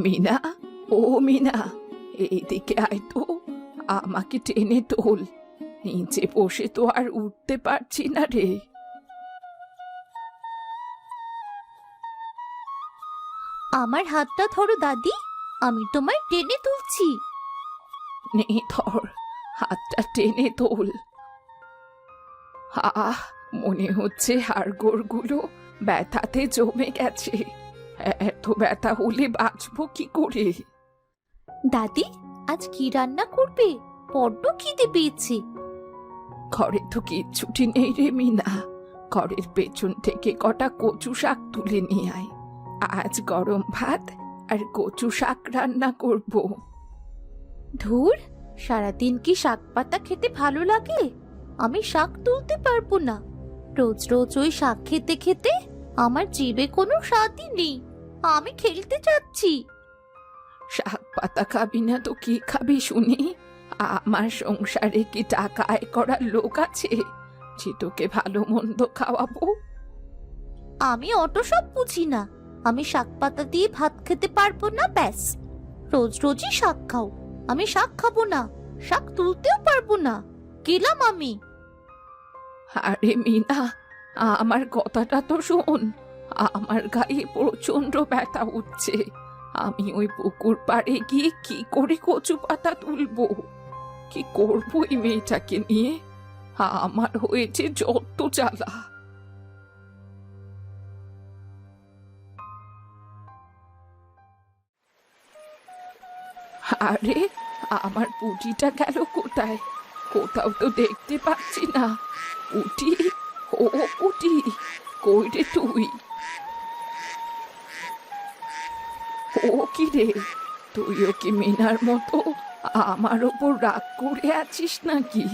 মিনা, ও মিনা, এইদিকে আয় তো। আমাকে টেনে তোল, নিচে বসে তো আর উঠতে পারছি না রে। আমার হাতটা ধরো দাদি, আমি তোমায় টেনে তুলছি। নে ধর, হাতটা টেনে তোল। আহ, মনে হচ্ছে হাড়গোড়গুলো ব্যথাতে জমে গেছে। এত ব্যথা হলে বাঁচবো কি করে? দাদি, আজ কি রান্না করবে? বড্ড খিদে পেয়েছে। ঘরে তো কিচ্ছুটি নেই রে মিনা। ঘরের পেছন থেকে কটা কচু শাক তুলে নিয়ে আয়। আজ গরম ভাত আর কচু শাক রান্না করব। ধুর, সারাদিন কি শাক পাতা খেতে ভালো লাগে? আমি শাক তুলতে পারবো না। রোজ রোজ ওই শাক খেতে খেতে আমার জিভে কোনো স্বাদই নেই। আমি খেলতে যাচ্ছি। শাক পাতা খাবি না তো কি খাবি শুনি? আমার সংসারে কি টাকা আয় করার লোক আছে যে তোকে ভালো মন্দ খাওয়াবো? আমি অত সব বুঝি না। আমি শাক পাতা দিয়ে ভাত খেতে পারবো না, ব্যাস। রোজ রোজই শাক খাও। আমি শাক খাবো না, শাক তুলতেও পারবো না। গেলাম আমি। আরে মিনা, আমার কথাটা তো শোন। আমার গায়ে প্রচন্ড ব্যথা উঠছে। আমি ওই পুকুর পাড়ে গিয়ে কি করে কচু পাতা তুলবো? কি করবো এই মেয়েটাকে নিয়ে? আমার হয়েছে যত জ্বালা। আরে, আমার পুটিটা গেল কোথায়? কোথাও তো দেখতে পাচ্ছি না। পুটি, ও পুটি, কই রে তুই? ও কি রে, তুইও কি মিনার মতো আমার ওপর রাগ করে আছিস নাকি?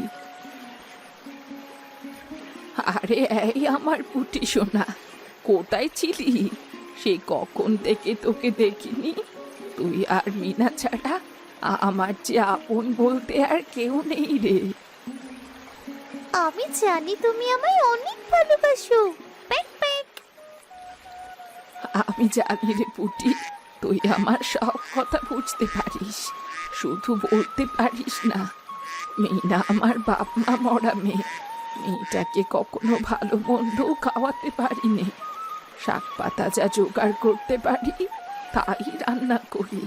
আরে এই আমার পুটি সোনা, কোথায় ছিলি? সে কখন থেকে তোকে দেখিনি। তুই আর মিনা ছাড়া আমার যে আপন বলতে আর কেউ নেই রে। আমি জানি তুমি আমায় অনেক ভালোবাসো। Pack pack. আমি জানি রে পুটি, তুই আমার সব কথা বুঝতে পারিস, শুধু বলতে পারিস না। মিনা আমার বাপ মা মরা মেয়ে। মেয়েটাকে কখনো ভালো মন্দ খাওয়াতে পারিনি। শাক পাতা যা জোগাড় করতে পারি তাই রান্না করি।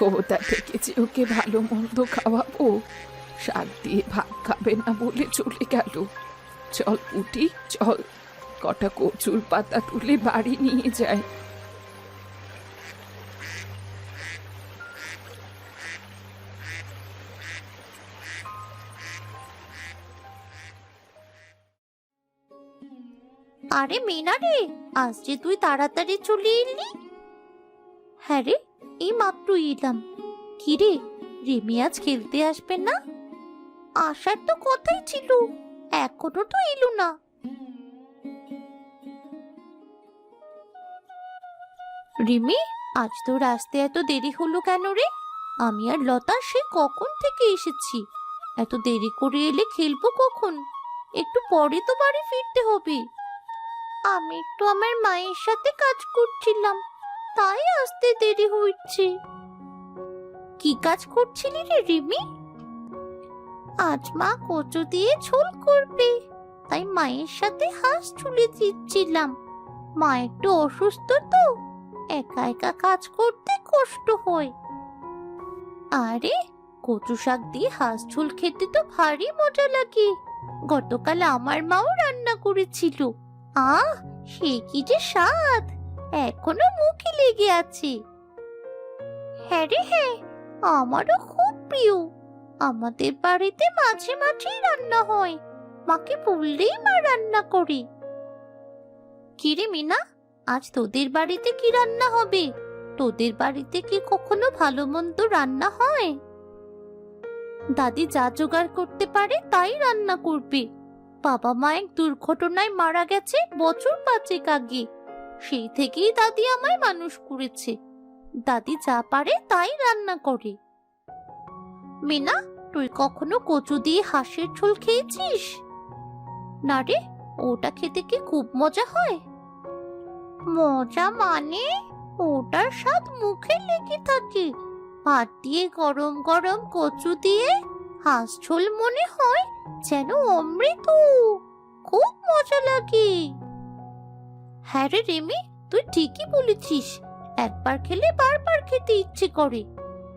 কোথা থেকে যে ওকে ভালো মন্দ খাওয়াবো? শাক দিয়ে ভাত খাবে না বলে চলে গেল। চল পুটি, চল, কটা কচুর পাতা তুলে বাড়ি নিয়ে যায়। আরে মিনা রে, আজ যে তুই তাড়াতাড়ি চলে এলি। হ্যাঁ রে, এই মাত্র এলাম। কি রে, রিমি আজ খেলতে আসবে না? আসার তো কথাই ছিল, এখনো তো এলো না। রিমি, আজ তোর আসতে এত দেরি হলো কেন রে? আমি আর লতা সে কখন থেকে এসেছি। এত দেরি করে এলে খেলবো কখন? একটু পরে তো বাড়ি ফিরতে হবে। আমি একটু আমার মায়ের সাথে কাজ করছিলাম, তাই আসতে দেরি হচ্ছে। কি কাজ করছিলি রে রিমি? আজ মা কচু দিয়ে ঝোল করবে, তাই মায়ের সাথে হাঁস ঝুলে দিচ্ছিলাম। মা একটু অসুস্থ তো, একা একা কাজ করতে কষ্ট হয়। আরে, কচু শাক দিয়ে হাঁস ঝোল খেতে তো ভারী মজা লাগে। গতকাল আমার মাও রান্না করেছিল। আহ, সে কি যে স্বাদ, এখনো মুখে লেগে আছে। হ্যাঁ রে হ্যাঁ, আমারও খুব প্রিয়। আমাদের বাড়িতে মাঝে মাঝেই রান্না হয়। মাকে বললেই মা রান্না করে। কি রে মিনা, আজ তোদের বাড়িতে কি রান্না হবে? তোদের বাড়িতে কি কখনো ভালো মন্দ রান্না হয়? দাদি যা জোগাড় করতে পারে তাই রান্না করবে। বাবা মা এক দুর্ঘটনায় মারা গেছে বছর 5 আগে। সেই থেকেই দাদি আমায় মানুষ করেছে। দাদি যা পারে তাই রান্না করে। মিনা, তুই কখনো কচু দিয়ে হাঁসের ঝোল খেয়েছিস? না রে, ওটা খেতে কি খুব মজা হয়? মজা মানে ওটার স্বাদ মুখে লেগে থাকে। ভাত দিয়ে গরম গরম কচু দিয়ে হাঁস ঝোল মনে হয় যেন অমৃত। খুব মজা লাগে। হ্যাঁ রে রিমি, তুই ঠিকই বলেছিস। একবার খেলে বারবার খেতে ইচ্ছে করে।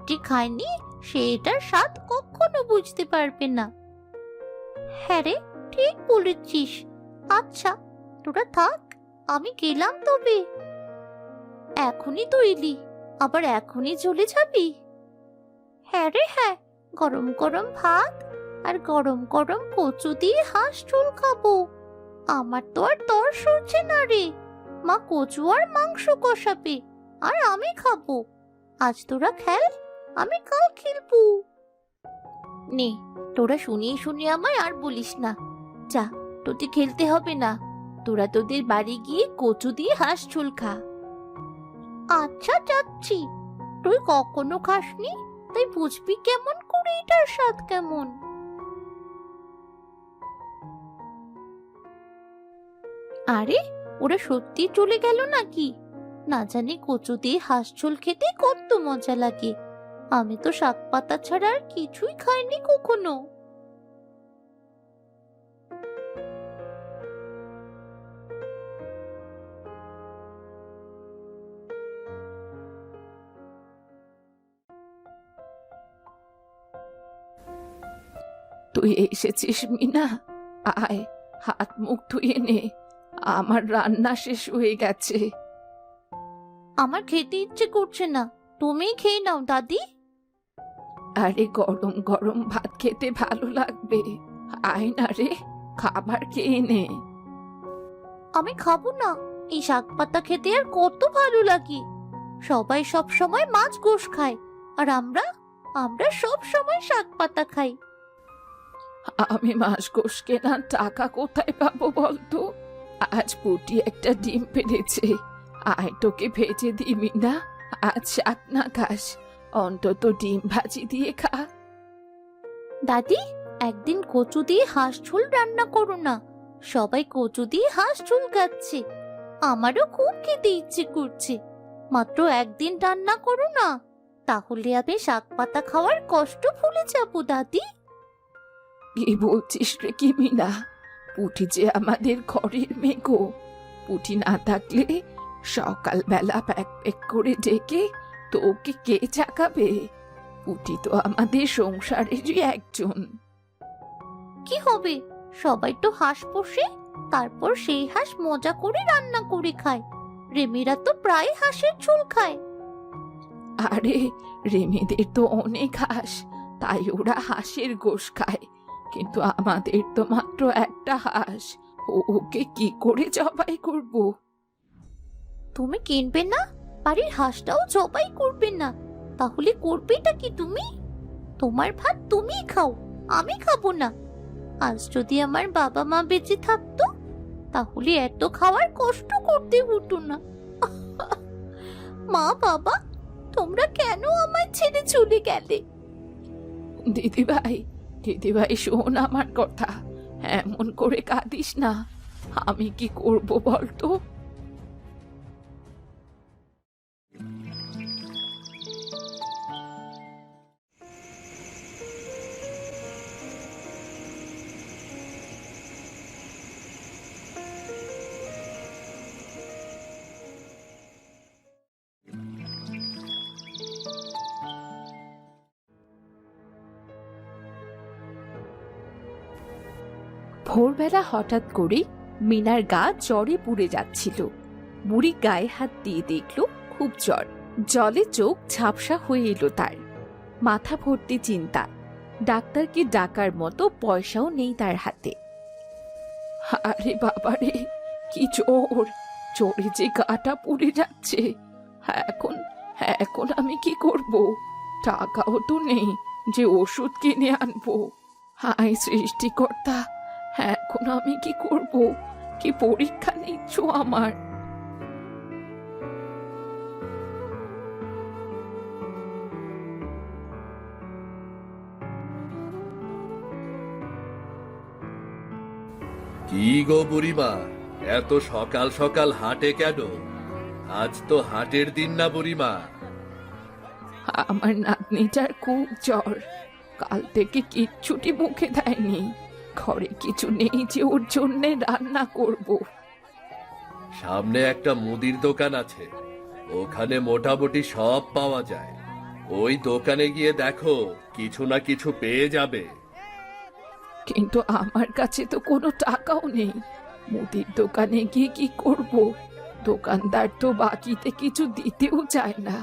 যে খায়নি সে এটার স্বাদ কখনো বুঝতে পারবে না। হ্যাঁ রে, ঠিক বলেছিস। আচ্ছা, তোরা থাক, আমি গেলাম তবে। এখনই তো এলি, আবার এখনই চলে যাবি? হ্যাঁ রে হ্যাঁ, গরম গরম ভাত আর গরম গরম কচু দিয়ে হাঁস ঝোল খাবো। আমার তো আর তর সরছে না রে। মা কচু আর মাংস কষাবে, আর আমি খাবো। আজ তোরা খেল, আমি কাল খেলবো। নে, তোরা শুনিয়ে শুনিয়ে আমায় আর বলিস না। যা, তোদের খেলতে হবে না। তোরা তোদের বাড়ি গিয়ে কচু দিয়ে হাঁস ঝোল খা। আচ্ছা, যাচ্ছি। তুই কখনো খাসনি, তাই বুঝবি কেমন করে এটার স্বাদ কেমন। আরে, ওরা সত্যি চলে গেল নাকি? না জানি কচু দিয়ে হাঁস ঝোল খেতে কত মজা লাগে। আমি তো শাক পাতা ছাড়া আর কিছুই খাইনি কখনো। তুই এসেছিস মিনা? আয়, হাত মুখ ধুয়ে নে, আমার রান্না শেষ হয়ে গেছে। আমার খেতে ইচ্ছে করছে না, তুমিই খেয়ে নাও দাদি। আরে, গরম গরম ভাত খেতে ভালো লাগবে। আয় না রে, খাবার খেয়ে নে। আমি খাবো না। এই শাক পাতা খেতে আর কত ভালো লাগে। সবাই সব সময় মাছ গোশ খায়, আর আমরা আমরা সব সময় শাক পাতা খাই। আমি মাস গোশ কেনার টাকা কোথায় পাবো বলতো? আজ পুটি একটা ডিম পেড়েছে, আয় তোকে ভেজে দিই মিনা। আজ শাক না খাস, অন্তত ডিম ভাজি দিয়ে খা। দাদি, একদিন কচু দিয়ে হাঁস ঝোল রান্না করো না। সবাই কচু দিয়ে হাঁস ঝোল খাচ্ছে, আমারও খুব খেতে ইচ্ছে করছে। মাত্র একদিন রান্না করো না, তাহলে আমি শাক পাতা খাওয়ার কষ্ট ভুলে যাবো দাদি। কি বলছিস রে কি মিনা? পুটি যে আমাদের ঘরের মেগো। পুটি না থাকলে সকালবেলা প্যাক প্যাক করে ডেকে তোকে কে জাগাবে? পুটি তো আমাদের সংসারেরই একজন। কি হবে, সবাই তো হাঁস পোষে, তারপর সেই হাঁস মজা করে রান্না করে খায়। রেমিরা তো প্রায় হাঁসের ঝোল খায়। আরে, রেমেদের তো অনেক হাঁস, তাই ওরা হাঁসের গোশ খায়। কিন্তু আমাদের তো মাত্র একটা হাঁস, ওকে কি করে জবাই করব? তুমি কিনবে না, বাড়ির হাঁসটাও জবাই করবে না, তাহলে করবেটা কি তুমি? তোমার ভাত তুমিই খাও, আমি খাবো না। আজ যদি আমার বাবা মা বেঁচে থাকতো, তাহলে এত খাওয়ার কষ্ট করতে হতো না। মা বাবা, তোমরা কেন আমায় ছেড়ে চলে গেলে? দিদিভাই, দিদিভাই শোন আমার কথা, এমন করে কাঁদিস না। আমি কি করব বলতো? ভোরবেলা হঠাৎ করে মিনার গা জ্বরে পুড়ে যাচ্ছিল। বুড়ি গায়ে হাত দিয়ে দেখলো খুব জ্বর। জলে চোখ ঝাপসা হয়ে এলো তার। মাথা ভর্তি চিন্তা, ডাক্তারকে ডাকার মতো পয়সাও নেই তার হাতে। আরে বাবারে, কি জ্বর! জ্বরে যে গাটা পুড়ে যাচ্ছে। এখন এখন আমি কি করব? টাকাও তো নেই যে ওষুধ কিনে আনবো। হায় সৃষ্টিকর্তা, এখন আমি কি করব? কি পরীক্ষা নিচ্ছ আমার? কি গো বুড়িমা, এত সকাল সকাল হাটে কেন? আজ তো হাটের দিন না বুড়িমা? আমার নাতনিটার খুব জ্বর, কাল থেকে কিচ্ছুটি মুখে দেয়নি। ঘরে কিছু নেই যে ওর জন্যে রান্না করব। সামনে একটা মুদির দোকান আছে, ওখানে মোটামুটি সব পাওয়া যায়। ওই দোকানে গিয়ে দেখো, কিছু না কিছু পেয়ে যাবে। কিন্তু আমার কাছে তো কোনো টাকাও নেই। মুদির দোকানে গিয়ে কি করব? দোকানদার তো বাকিতে কিছু দিতেও চায় না।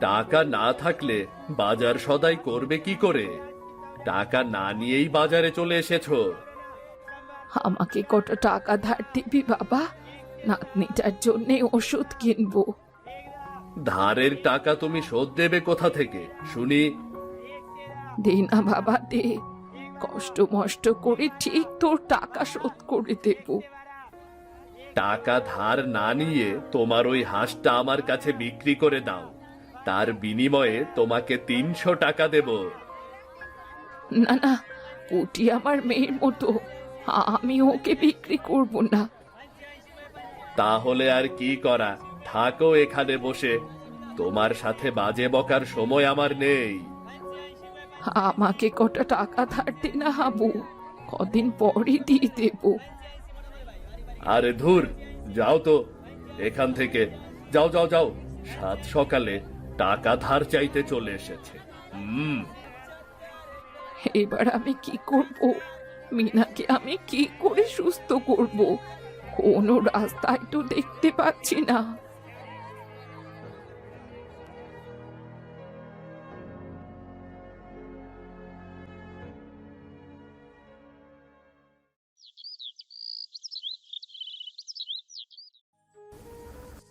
টাকা না থাকলে বাজার সদাই করবে কি করে? টাকা না নিয়েই বাজারে চলে এসেছো। আমাকে কত টাকা ধার দিবি বাবা? নাতনিটার জন্যে ওষুধ কিনবো। ধারের টাকা তুমি শোধ দেবে কোথা থেকে শুনি? দে না বাবা দে, কষ্ট মষ্ট করে ঠিক তোর টাকা শোধ করে দেব। টাকা ধার না নিয়ে তোমার ওই হাঁসটা আমার কাছে বিক্রি করে দাও, তার বিনিময়ে তোমাকে 300 টাকা দেব। না না, পুটি আমার মেয়ের মতো, আমি ওকে বিক্রি করব না। তাহলে আর কি করা, থাকো এখানে বসে। তোমার সাথে বাজে বকার সময় আমার নেই। আমাকে কটা টাকা ধার দে না হাবু, কদিন পরে দিয়ে দেব। আরে ধুর, যাও তো এখান থেকে, যাও যাও যাও। সাত সকালে টাকা ধার চাইতে চলে এসেছে। এবার আমি কি করব? মিনাকে আমি কি করে সুস্থ করব? কোনো রাস্তায় তো দেখতে পাচ্ছি না।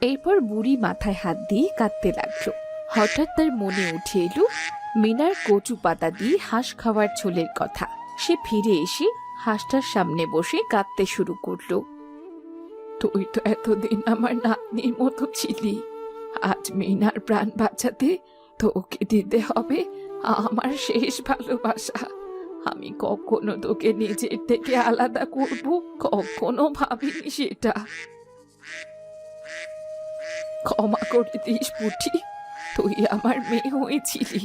এরপর বুড়ি মাথায় হাত দিয়ে কাঁদতে লাগলো। হঠাৎ তার মনে উঠে এলো মিনার কচু পাতা দিয়ে হাঁস খাওয়ার ঝোলের কথা। সে ফিরে এসে হাঁসটার সামনে বসে কাঁদতে শুরু করলো। তুই তো এতদিন আমার নাতনির মতো ছিলি, আজ মিনার প্রাণ বাঁচাতে তোকে দিতে হবে আমার শেষ ভালোবাসা। আমি কখনো তোকে নিজের থেকে আলাদা করব, কখনো ভাবিনি সেটা। ক্ষমা করে দিস পুটি, তুই আমার মেয়ে হয়েছিলি,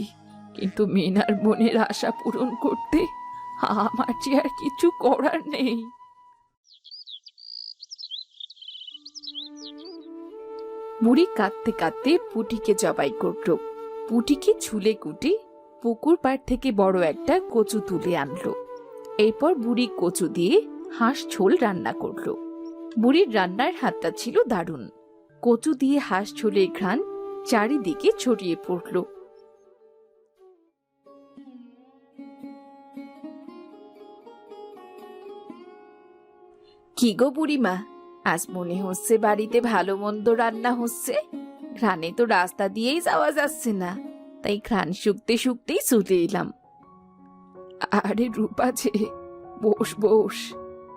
কিন্তু মিনার মনের আশা পূরণ করতে আমার যে আর কিছু করার নেই। বুড়ি কাঁদতে কাঁদতে পুটিকে জবাই করলো। পুটিকে ছুলে কুটে পুকুর পাড় থেকে বড় একটা কচু তুলে আনলো। এরপর বুড়ি কচু দিয়ে হাঁস ঝোল রান্না করলো। বুড়ির রান্নার হাতটা ছিল দারুণ। কচু দিয়ে হাঁস ঝোলের ঘ্রাণ চারিদিকে ছড়িয়ে পড়ল। কি গো বুড়িমা, আজ মনে হচ্ছে বাড়িতে ভালো মন্দ রান্না হচ্ছে। ঘ্রাণে তো রাস্তা দিয়েই যাওয়া যাচ্ছে না, তাই ঘ্রাণ শুকতে শুকতেই চলে এলাম। আরে রূপা যে, বস বস।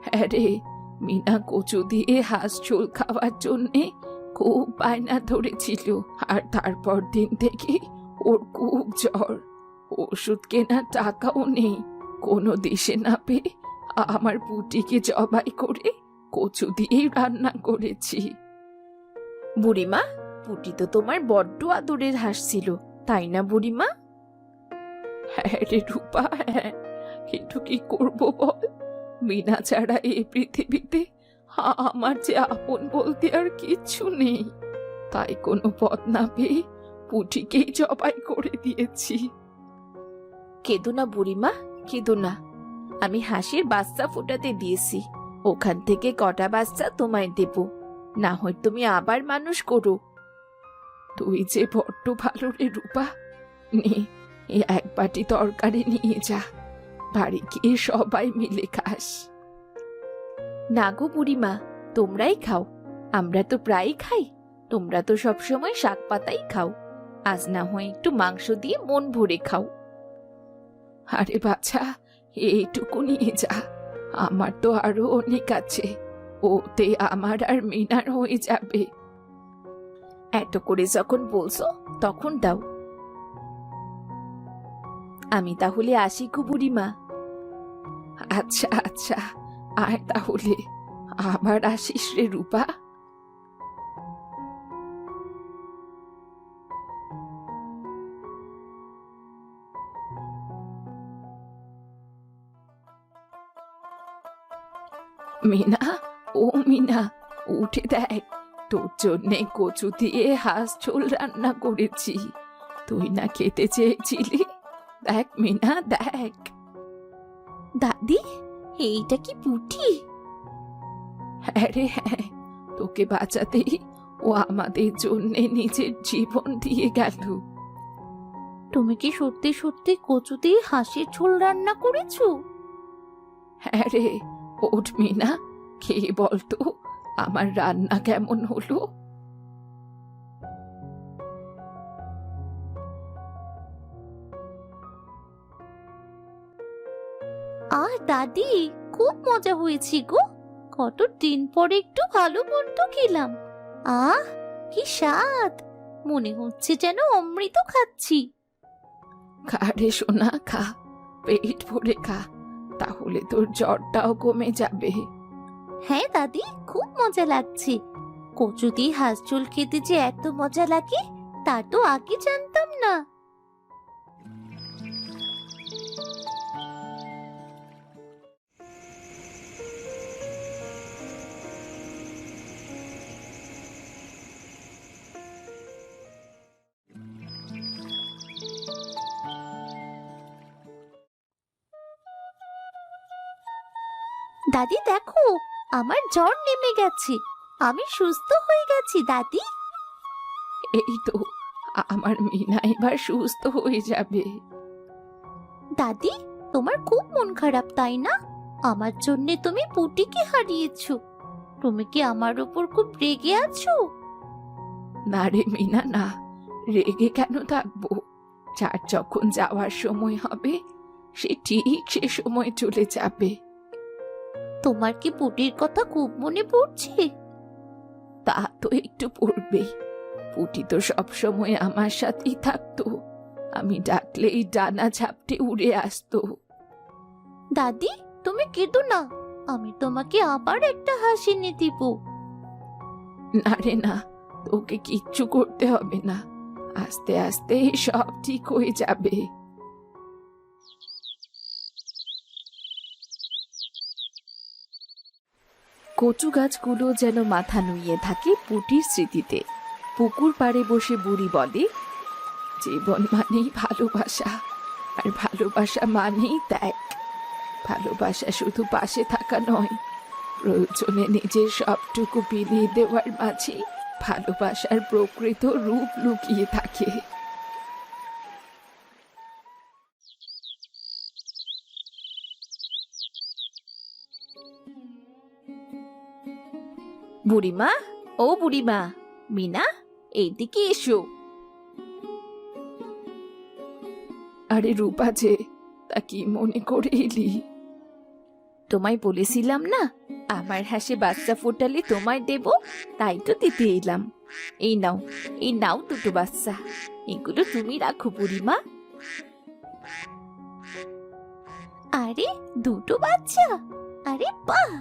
হ্যাঁ রে, মিনা কচু দিয়ে হাঁস ঝোল খাওয়ার জন্যে খুব বায়না ধরেছিল, আর তারপর দিন থেকে ওর খুব জ্বর। ওষুধ কেনার টাকাও নেই। কোনো দিশে না পেয়ে আমার পুটিকে জবাই করে কচু দিয়েই রান্না করেছি। বুড়িমা, পুটি তো তোমার বড্ড আদরের হাঁস ছিল, তাই না বুড়িমা? হ্যাঁ রে রূপা, হ্যাঁ, কিন্তু কি করব বল, মিনা ছাড়া এই পৃথিবীতে আমার যে আপন বলতে আর কিচ্ছু নেই। তাই কোনো পথ না পেয়ে পুটিকেই জবাই করে দিয়েছি। কেঁদো না বুড়িমা, কেঁদো না। আমি হাঁসের বাচ্চা ফোটাতে দিয়েছি, ওখান থেকে কটা বাচ্চা তোমায় দেব, না হয় তুমি আবার মানুষ করো। তুই যে বড্ড ভালো রে রূপা, নে এক বাটি তরকারি নিয়ে যা, বাড়ি গিয়ে সবাই মিলে খাস। না গো বুড়িমা, তোমরাই খাও, আমরা তো প্রায়ই খাই, তোমরা তো সবসময় শাক পাতাই খাও, আজ না হয় একটু মাংস দিয়ে মন ভরে খাও। আরে বাছা, এইটুকু নিয়ে যা, আমার তো আরো অনেক আছে, ওতে আমার আর মিনার হয়ে যাবে। এত করে যখন বলছো তখন দাও। আমি তাহলে আসি গো বুড়িমা। আচ্ছা আচ্ছা, আয় তাহলে, আবার আসিস রে রূপা। মিনা, ও মিনা, উঠে দেখ, তোর জন্যে কচু দিয়ে হাঁস ঝোল রান্না করেছি। তুই না খেতে চেয়েছিলি? দেখ মিনা, দেখ। দাদি, এইটা কি পুঁটি? হ্যাঁ রে হ্যাঁ, তোকে বাঁচাতেই ও আমাদের জন্যে নিজের জীবন দিয়ে গেল। তুমি কি সত্যি সত্যি কচু দিয়ে হাঁসের ঝোল রান্না করেছো? হ্যাঁ রে, ওঠ মিনা, খেয়ে বলতো আমার রান্না কেমন হলো। দাদি, খুব মজা হয়েছে গো। কত দিন পরে একটু ভালো মন্দ খেলাম। আহ, কি স্বাদ! মনে হচ্ছে যেন অমৃত খাচ্ছি। খা রে সোনা, খা, পেট ভরে খা, তাহলে তোর জ্বরটাও কমে যাবে। হ্যাঁ দাদি, খুব মজা লাগছে। কচু দিয়ে হাঁস ঝোল খেতে যে এত মজা লাগে তা তো আগে জানতাম না। দাদি দেখো, আমার জ্বর নেমে গেছে। আমি সুস্থ হয়ে গেছি দাদি। এই তো, আমার মিনা এবার সুস্থ হয়ে যাবে। দাদি, তোমার খুব মন খারাপ তাই না? আমার জন্যে তুমি পুটিকে হারিয়েছো। তুমি কি আমার উপর খুব রেগে আছো? না রে মিনা, না, রেগে কেন থাকবো? যার যখন যাওয়ার সময় হবে সে ঠিক সে সময় চলে যাবে। তোমার কি পুটির কথা খুব মনে পড়ছে? তা তো একটু পড়বেই। পুটি তো সবসময় আমার সাথেই থাকতো, আমি ডাকলেই ডানা ঝাপটে উড়ে আসতো। দাদি, তুমি কেঁদো না, আমি তোমাকে আবার একটা হাসি এনে দিব। না রে না, তোকে কিচ্ছু করতে হবে না, আস্তে আস্তে সব ঠিক হয়ে যাবে। কচু গাছগুলো যেন মাথা নুইয়ে থাকে পুটির স্মৃতিতে। পুকুর পাড়ে বসে বুড়ি বলে, জীবন মানেই ভালোবাসা, আর ভালোবাসা মানেই ত্যাগ। ভালোবাসা শুধু পাশে থাকা নয়, প্রয়োজনে নিজের সবটুকু বিলিয়ে দেওয়ার মাঝে ভালোবাসার প্রকৃত রূপ লুকিয়ে থাকে। বুড়িমা, ও বুড়িমা, মিনা, এইদিকে এসো। আরে রূপা যে, তা কি মনে করে এলি? তোমায় বলেছিলাম না আমার হাসে বাচ্চা ফোটালে তোমায় দেব, তাই তো দিতে এলাম। এই নাও, এই নাও দুটো বাচ্চা, এগুলো তুমি রাখো বুড়িমা। আরে, দুটো বাচ্চা! আরে বাহ!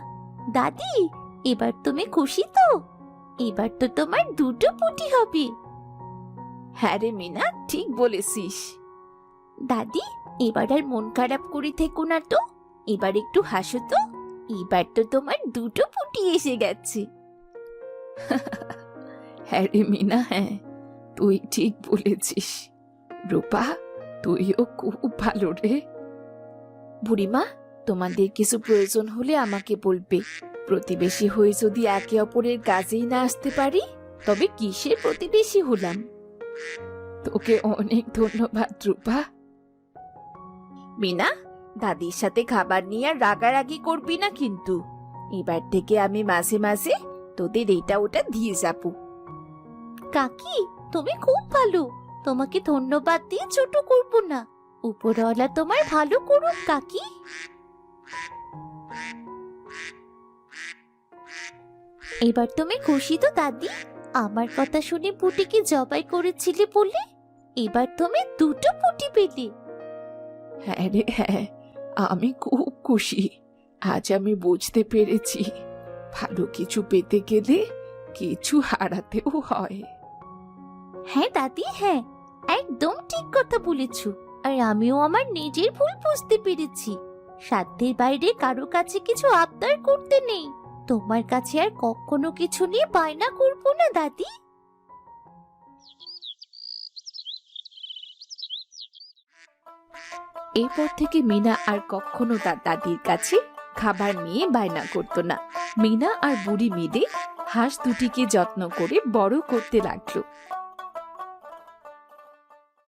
দাদি, এবার তুমি খুশি তো? এবার তো তোমার দুটো পুটি হবে। হ্যাঁ রে মিনা, ঠিক বলেছিস। দাদি, এবার আর মন খারাপ করে থেকো না তো। এবার একটু হাসো তো। এবার তো তোমার দুটো পুটি এসে গেছে। হ্যাঁ রে মিনা, হ্যাঁ, তুই ঠিক বলেছিস। রূপা, তুইও খুব ভালো রে। বুড়িমা, তোমাদের কিছু প্রয়োজন হলে আমাকে বলবে। প্রতিবেশী হয়ে যদি একে অপরের কাজেই না আসতে পারি, তবে কিসের প্রতিবেশী হলাম? তোকে অনেক ধন্যবাদ রূপা। মিনা, দাদির সাথে খাবার নিয়ে আর রাগারাগি করবি না কিন্তু। এবার থেকে আমি মাঝে মাঝে তোদের এটা ওটা দিয়ে যাব। কাকি, তুমি খুব ভালো। তোমাকে ধন্যবাদ দিয়ে ছোট করব না। উপরওয়ালা তোমার ভালো করুক কাকি। এবার তুমি খুশি তো দাদি? আমার কথা শুনে পুটিকে জবাই করেছিলে বলে এবার তুমি দুটো পুটি পেলে। হ্যাঁ রে হ্যাঁ, আমি খুব খুশি। আজ আমি বুঝতে পেরেছি, ভালো কিছু পেতে গেলে কিছু হারাতেও হয়। হ্যাঁ দাদি, হ্যাঁ, একদম ঠিক কথা বলেছ। আর আমিও আমার নিজের ভুল বুঝতে পেরেছি। সাধ্যের বাইরে কারো কাছে কিছু আবদার করতে নেই। তোমার কাছে আর কখনো কিছু নিয়ে বায়না করবো না দাদি। এরপর থেকে মিনা আর কখনো তার দাদির কাছে খাবার নিয়ে বায়না করতো না। মিনা আর বুড়ি মিলে হাঁস দুটিকে যত্ন করে বড় করতে লাগলো।